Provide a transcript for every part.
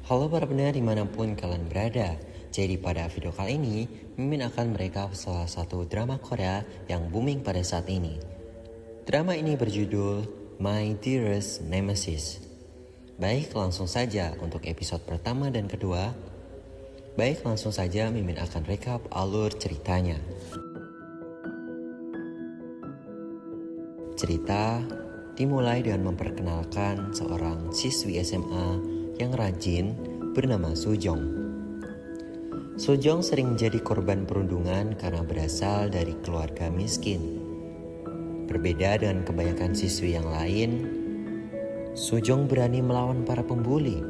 Halo para pendengar dimanapun kalian berada. Jadi pada video kali ini, Mimin akan merekap salah satu drama Korea yang booming pada saat ini. Drama ini berjudul My Dearest Nemesis. Baik, langsung saja untuk episode pertama dan kedua. Langsung saja Mimin akan rekap alur ceritanya. Cerita dimulai dengan memperkenalkan seorang siswi SMA yang rajin bernama Sujong. Sujong sering menjadi korban perundungan karena berasal dari keluarga miskin. Berbeda dengan kebanyakan siswi yang lain, Sujong berani melawan para pembuli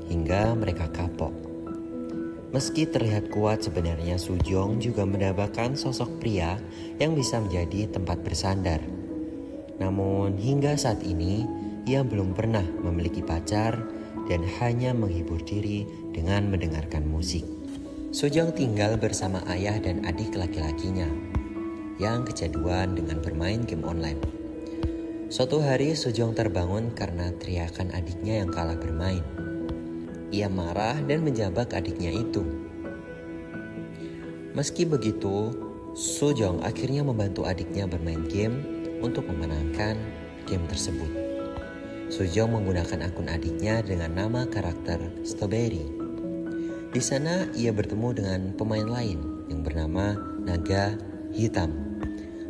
hingga mereka kapok. Meski terlihat kuat, sebenarnya Sujong juga mendapatkan sosok pria yang bisa menjadi tempat bersandar. Namun hingga saat ini ia belum pernah memiliki pacar dan hanya menghibur diri dengan mendengarkan musik. Sujong tinggal bersama ayah dan adik laki-lakinya yang kecanduan dengan bermain game online. Suatu hari Sujong terbangun karena teriakan adiknya yang kalah bermain. Ia marah dan menjambak adiknya itu. Meski begitu, Sujong akhirnya membantu adiknya bermain game untuk memenangkan game tersebut. Sujong menggunakan akun adiknya dengan nama karakter Strawberry. Di sana ia bertemu dengan pemain lain yang bernama Naga Hitam.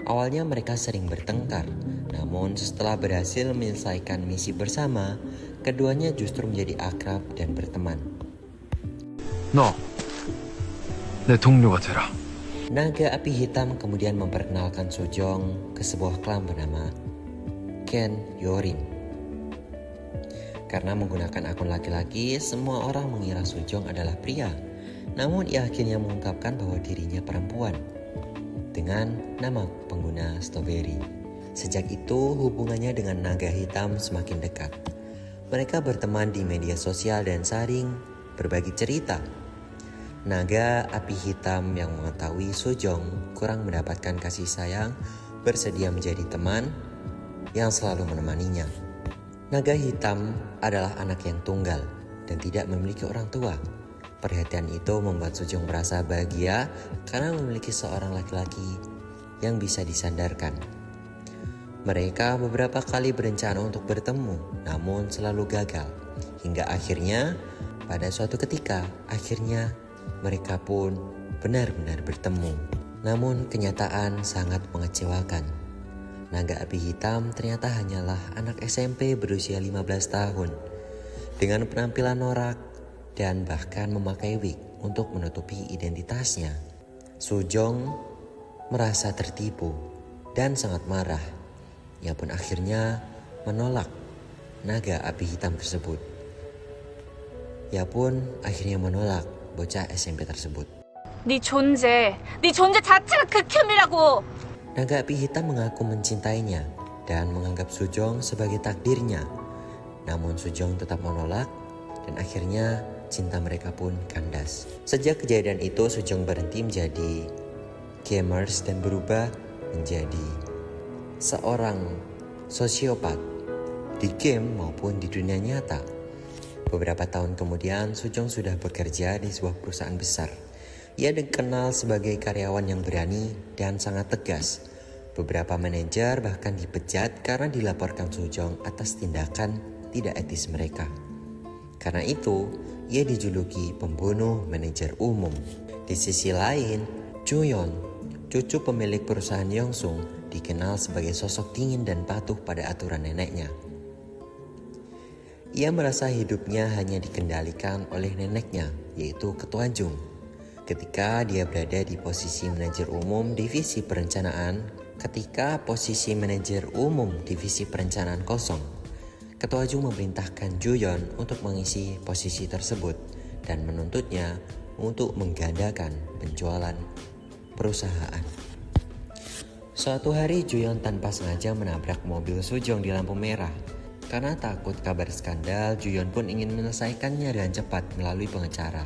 Awalnya mereka sering bertengkar, namun setelah berhasil menyelesaikan misi bersama, keduanya justru menjadi akrab dan berteman. 너, 내 동료가 되라. Naga api hitam kemudian memperkenalkan Sujong ke sebuah klan bernama Ken Yorin. Karena menggunakan akun laki-laki, semua orang mengira Sujong adalah pria. Namun ia akhirnya mengungkapkan bahwa dirinya perempuan dengan nama pengguna Strawberry. Sejak itu hubungannya dengan naga hitam semakin dekat. Mereka berteman di media sosial dan saling berbagi cerita. Naga api hitam yang mengetahui Sujong kurang mendapatkan kasih sayang bersedia menjadi teman yang selalu menemaninya. Naga hitam adalah anak yang tunggal dan tidak memiliki orang tua. Perhatian itu membuat Sujong merasa bahagia karena memiliki seorang laki-laki yang bisa disandarkan. Mereka beberapa kali berencana untuk bertemu, namun selalu gagal. Hingga akhirnya pada suatu ketika, mereka pun benar-benar bertemu. Namun kenyataan sangat mengecewakan. Naga api hitam ternyata hanyalah anak SMP berusia 15 tahun. Dengan penampilan norak dan bahkan memakai wig untuk menutupi identitasnya. Sujong merasa tertipu dan sangat marah. Ia pun akhirnya menolak naga api hitam tersebut. Ia pun akhirnya menolak bocah SMP tersebut. 네 존재 자체가 극혐이라고. Naga api hitam mengaku mencintainya dan menganggap Sujong sebagai takdirnya. Namun Sujong tetap menolak dan akhirnya cinta mereka pun kandas. Sejak kejadian itu Sujong berhenti menjadi gamers dan berubah menjadi seorang sosiopat di game maupun di dunia nyata. Beberapa tahun kemudian, Sujong sudah bekerja di sebuah perusahaan besar. Ia dikenal sebagai karyawan yang berani dan sangat tegas. Beberapa manajer bahkan dipecat karena dilaporkan Sujong atas tindakan tidak etis mereka. Karena itu, ia dijuluki pembunuh manajer umum. Di sisi lain, Juyeon, cucu pemilik perusahaan Yongsung, dikenal sebagai sosok dingin dan patuh pada aturan neneknya. Ia merasa hidupnya hanya dikendalikan oleh neneknya, yaitu Ketua Jung. Ketika dia berada di posisi manajer umum divisi perencanaan, kosong, Ketua Jung memerintahkan Juyeon untuk mengisi posisi tersebut dan menuntutnya untuk menggandakan penjualan perusahaan. Suatu hari Juyeon tanpa sengaja menabrak mobil Sujong di lampu merah. Karena takut kabar skandal, Juyeon pun ingin menyelesaikannya dengan cepat melalui pengacara.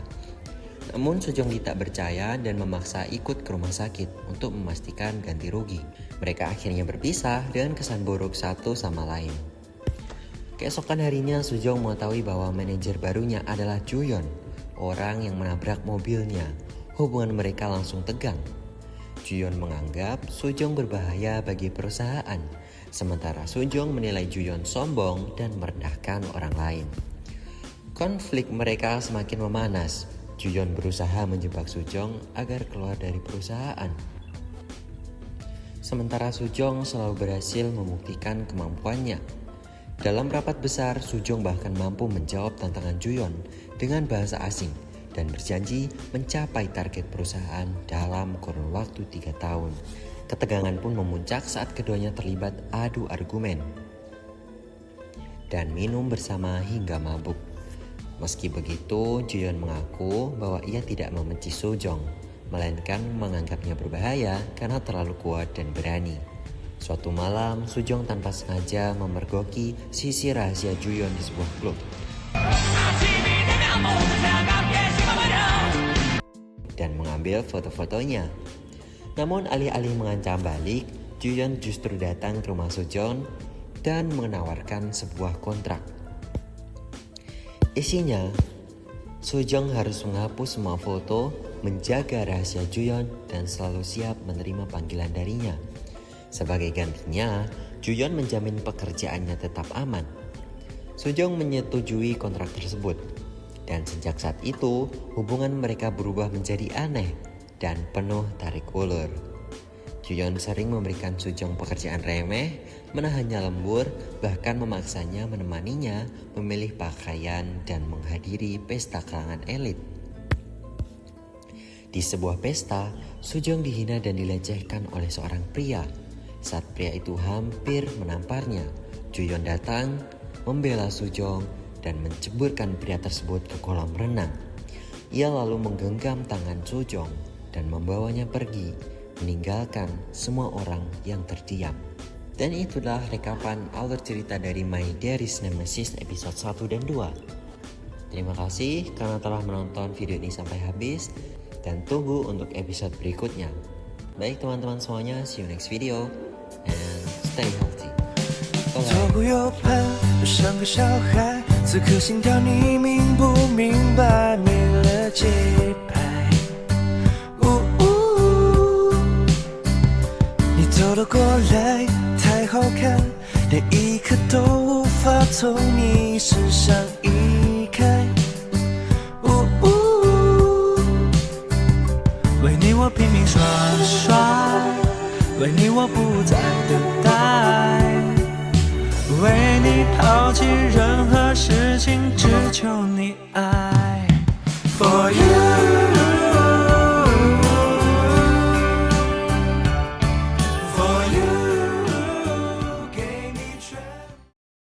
Namun Sujong tidak percaya dan memaksa ikut ke rumah sakit untuk memastikan ganti rugi. Mereka akhirnya berpisah dengan kesan buruk satu sama lain. Keesokan harinya Sujong mengetahui bahwa manajer barunya adalah Juyeon, orang yang menabrak mobilnya. Hubungan mereka langsung tegang. Juyeon menganggap Sujong berbahaya bagi perusahaan, sementara Sujong menilai Juyeon sombong dan merendahkan orang lain. Konflik mereka semakin memanas. Juyeon berusaha menjebak Sujong agar keluar dari perusahaan. Sementara Sujong selalu berhasil membuktikan kemampuannya. Dalam rapat besar, Sujong bahkan mampu menjawab tantangan Juyeon dengan bahasa asing dan berjanji mencapai target perusahaan dalam kurun waktu 3 tahun. Ketegangan pun memuncak saat keduanya terlibat adu argumen dan minum bersama hingga mabuk. Meski begitu, Juyeon mengaku bahwa ia tidak membenci Sujong, melainkan menganggapnya berbahaya karena terlalu kuat dan berani. Suatu malam, Sujong tanpa sengaja memergoki sisi rahasia Juyeon di sebuah klub. Dan mengambil foto-fotonya. Namun alih-alih mengancam balik, Juyeon justru datang ke rumah Sujong dan menawarkan sebuah kontrak. Isinya, Sujong harus menghapus semua foto, menjaga rahasia Juyeon, dan selalu siap menerima panggilan darinya. Sebagai gantinya, Juyeon menjamin pekerjaannya tetap aman. Sujong menyetujui kontrak tersebut. Dan sejak saat itu, hubungan mereka berubah menjadi aneh dan penuh tarik ulur. Juyeon sering memberikan Sujong pekerjaan remeh, menahannya lembur, bahkan memaksanya menemaninya memilih pakaian dan menghadiri pesta kalangan elit. Di sebuah pesta, Sujong dihina dan dilecehkan oleh seorang pria. Saat pria itu hampir menamparnya, Juyeon datang, membela Sujong, dan menceburkan pria tersebut ke kolam renang. Ia lalu menggenggam tangan Sujong dan membawanya pergi, meninggalkan semua orang yang terdiam. Dan itulah rekapan alur cerita dari My Dearest Nemesis episode 1 dan 2. Terima kasih karena telah menonton video ini sampai habis, dan tunggu untuk episode berikutnya. Baik teman-teman semuanya, see you next video and stay healthy. 左顾右盼，就像个小孩，此刻心跳你明不明白？没了节拍，你走了过来，太好看，连一刻都无法从你身上移开。为你我拼命耍帅，为你我不再等待，为你抛弃任何事情，只求你爱。For you。